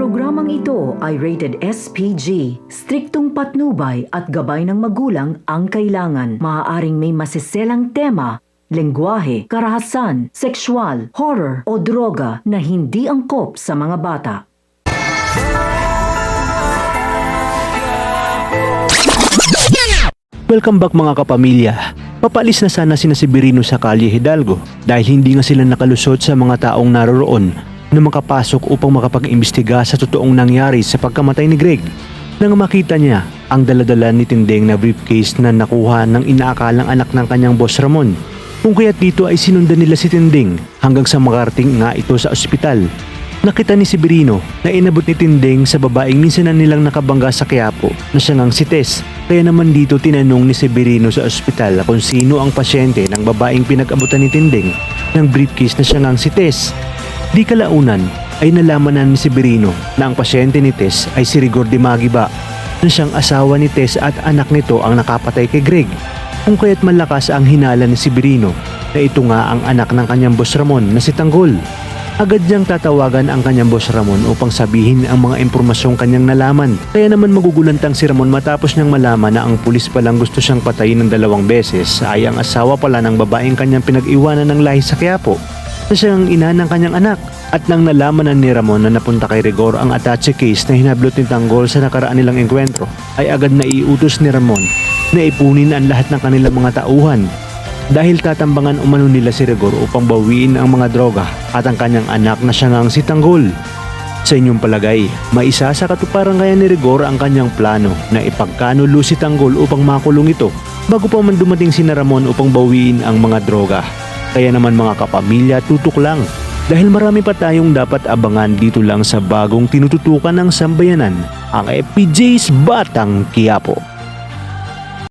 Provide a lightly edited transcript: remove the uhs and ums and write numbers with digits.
Programang ito ay rated SPG. Striktong patnubay at gabay ng magulang ang kailangan. Maaaring may masiselang tema, lengguwahe, karahasan, sexual, horror o droga na hindi angkop sa mga bata. Welcome back mga kapamilya. Papalis na sana sina Severino sa Calle Hidalgo dahil hindi nga sila nakalusot sa mga taong naroroon na makapasok upang makapag-imbestiga sa totoong nangyari sa pagkamatay ni Greg. Nang makita niya ang daladala ni Tinding na briefcase na nakuha ng inaakalang anak ng kanyang boss Ramon. Kung kaya't dito ay sinundan nila si Tinding hanggang sa makarating nga ito sa ospital. Nakita ni Severino na inabot ni Tinding sa babaeng minsan na nilang nakabangga sa Quiapo na siya ngang si Tess. Kaya naman dito tinanong ni Severino sa ospital kung sino ang pasyente ng babaeng pinag-abutan ni Tinding ng briefcase na siya ngang si Tess. Di kalaunan ay nalaman na ni Severino na ang pasyente ni Tess ay si Rigor de Magiba na siyang asawa ni Tess at anak nito ang nakapatay kay Greg. Kung kaya't malakas ang hinala ni Severino na ito nga ang anak ng kanyang boss Ramon na si Tanggol. Agad niyang tatawagan ang kanyang boss Ramon upang sabihin ang mga impormasyong kanyang nalaman. Kaya naman magugulantang si Ramon matapos niyang malaman na ang pulis palang gusto siyang patayin ng 2 beses ay ang asawa pala ng babaeng kanyang pinag-iwanan ng lahi sa Quiapo na siyang ina ng kanyang anak. At nang nalaman na ni Ramon na napunta kay Rigor ang attache case na hinablot ni Tanggol sa nakaraan nilang engkwentro, ay agad na iutos ni Ramon na ipunin ang lahat ng kanilang mga tauhan dahil tatambangan umano nila si Rigor upang bawiin ang mga droga at ang kanyang anak na siya ngang si Tanggol. Sa inyong palagay, maisa sa katuparan kaya ni Rigor ang kanyang plano na ipagkanulo si Tanggol upang makulong ito bago pa man dumating si Ramon upang bawiin ang mga droga? Kaya naman mga kapamilya, tutok lang dahil marami pa tayong dapat abangan dito lang sa bagong tinututukan ng sambayanan, ang FPJ's Batang Quiapo.